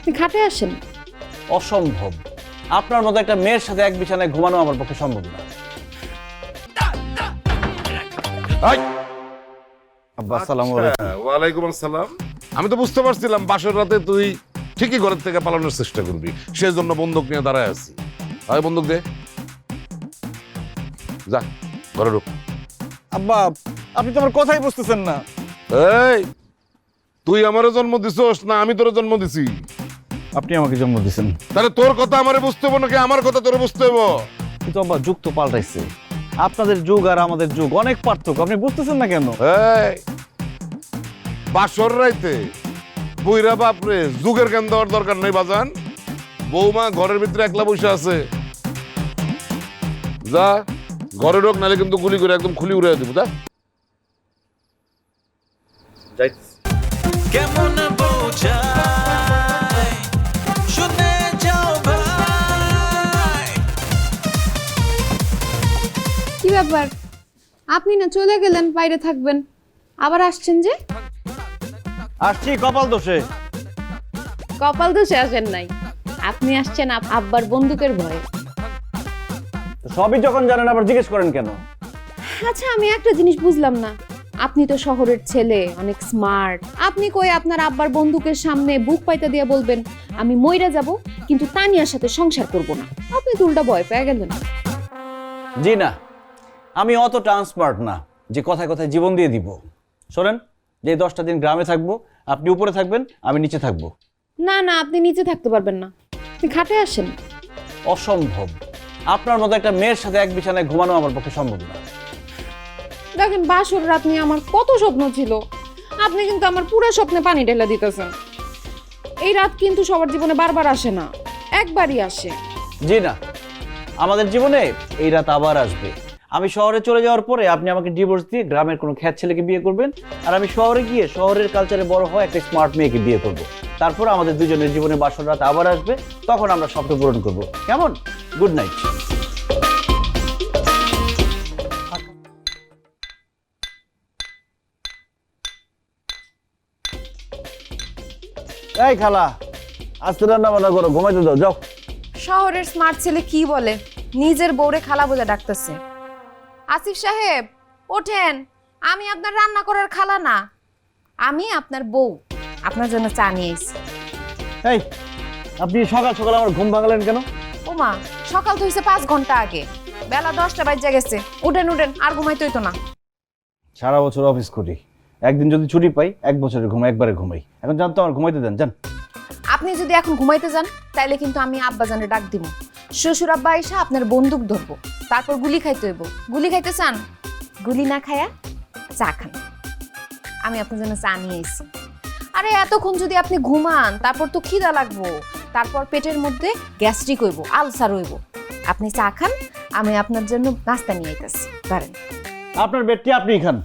আপনি খাটে আসেন। অসম্ভব। আপনার মতো একটা মেয়ের সাথে এক বিছানায় ঘুমানো আমার পক্ষে সম্ভব না। আব্বা আসসালামু আলাইকুম। ওয়ালাইকুম আসসালাম। আমি তো বুঝতে পারছিলাম বাসর রাতে তুই ঠিকই ঘরের থেকে পালানোর চেষ্টা করবি, সেই জন্য বন্দুক নিয়ে দাঁড়ায় আছি। আয় বন্দুক দে, যা ঘরে ঢুক। আব্বা আপনি তো আমার কথাই বুঝতেছেন না। এই তুই আমারও জন্ম দিছস না আমি তোর জন্ম দিছি? আপনি আমাকে জন্ম দিয়েছেন, তাহলে তোর কথা আমারে বুঝতে হবো নাকি আমার কথা তোর বুঝতে হবো? কিন্তু আব্বা যুগ তো পাল্টাইছে। আপনাদের যুগ আর আমাদের যুগ অনেক পার্থক্য, আপনি বুঝতেছেন না কেন? এই বাসর রাইতে বইরা বাপরে যুগের জ্ঞান দেওয়ার দরকার নেই বাজান। বৌমা ঘরের ভিতরে একলা বসে আছে, যা ঘরে ঢোক, নাহলে কিন্তু গুলি করে একদম খুলি উড়ে দিব। যা কেমন বোঝাই শুনে যাও ভাই। কি ব্যাপার, আপনি না চলে গেলেন, বাইরে থাকবেন, আবার আসছেন যে? আসছি কপাল দোষে। কপাল দোষে আসেন নাই, আপনি আসছেন আব্বার বন্দুকের ভয়ে। সবই যখন জানেন আবার জিজ্ঞেস করেন কেন? আচ্ছা, আমি একটা জিনিস বুঝলাম না, আপনি তো শহরের ছেলে, অনেক স্মার্ট, আপনি কই আপনার আব্বার বন্দুকের সামনে বুক পাইতা দিয়ে বলবেন আমি মইরা যাব কিন্তু তানিয়ার সাথে সংসার করব না? আপনি তো উল্টা ভয় পেয়ে গেলেন। জি না, আমি অত ট্রান্সপার্ট না যে কথায় কথায় জীবন দিয়ে দিব। শোনেন, যে 10টা দিন গ্রামে থাকবো, আপনি উপরে থাকবেন, আমি নিচে থাকবো। না না, আপনি নিচে থাকতে পারবেন না, আপনি খাটে আসেন। অসম্ভব। আপনার মতো একটা মেয়ের সাথে এক বিছানায় ঘুমানো আমার পক্ষে সম্ভব না। দেখেন, বাসর রাত নিয়ে আমার কত স্বপ্ন ছিল, আপনি কিন্তু আমার পুরো স্বপ্নে পানি ঢেলে দিতেছেন। এই রাত কিন্তু সবার জীবনে বারবার আসে না, একবারই আসে। জি না, আমাদের জীবনে এই রাত আবার আসবে। আমি শহরে চলে যাওয়ার পরে আপনি আমাকে ডিভোর্স দিয়ে গ্রামের কোনো খ্যাত ছেলেকে বিয়ে করবেন, আর আমি শহরে গিয়ে শহরের কালচারে বড় হয়ে একটা স্মার্ট মেয়েকে বিয়ে করব। তারপর আমাদের দুজনের জীবনে বাসর রাত আবার আসবে, তখন আমরা স্বপ্ন পূরণ করব। কেমন? Good night. এই খালা, আস্তে রান্না বান্না করো, ঘুমাইতে দাও, যাও। শহরের স্মার্ট ছেলে কি বলে, নিজের বউরে খালা বলে ডাকতেছে। আসিফ সাহেব ওঠেন, আমি আপনার রান্না করার খালা না, আমি আপনার বউ, আপনার জন্য চা নিয়ে এসেছি। এই আপনি সকাল সকাল আমার ঘুম ভাঙালেন কেন? ওমা, সকাল তো হইছে 5 ঘন্টা আগে, বেলা 10টা বাজে গেছে, উঠেন উঠেন, আর ঘুমাইতে হইতো না। সারা বছর অফিস করি, একদিন যদি ছুটি পাই 1 বছরে ঘুমাই, একবারে ঘুমাই। এখন জান তো, আমার ঘুমাইতে দেন, যান। আপনি যদি এখন ঘুমাইতে যান তাইলে কিন্তু আমি আব্বাজানে ডাক দিব, শ্বশুর আব্বা এসে আপনার বন্দুক ধরবো, তারপর গুলি খাইতে হইব। গুলি খাইতে চান? গুলি না খায়া চা খান, আমি আপনার জন্য চা নিয়ে এসেছি। আরে এতক্ষণ যদি আপনি ঘুমান, তারপর তো খিদা লাগবো, তারপর পেটের মধ্যে গ্যাস্ট্রিক হইব, আলসার হইব। আপনি চা খান, আমি আপনার জন্য নাস্তা নিয়ে আইতাছি। ধরেন। আপনার বেডটি আপনিই খান।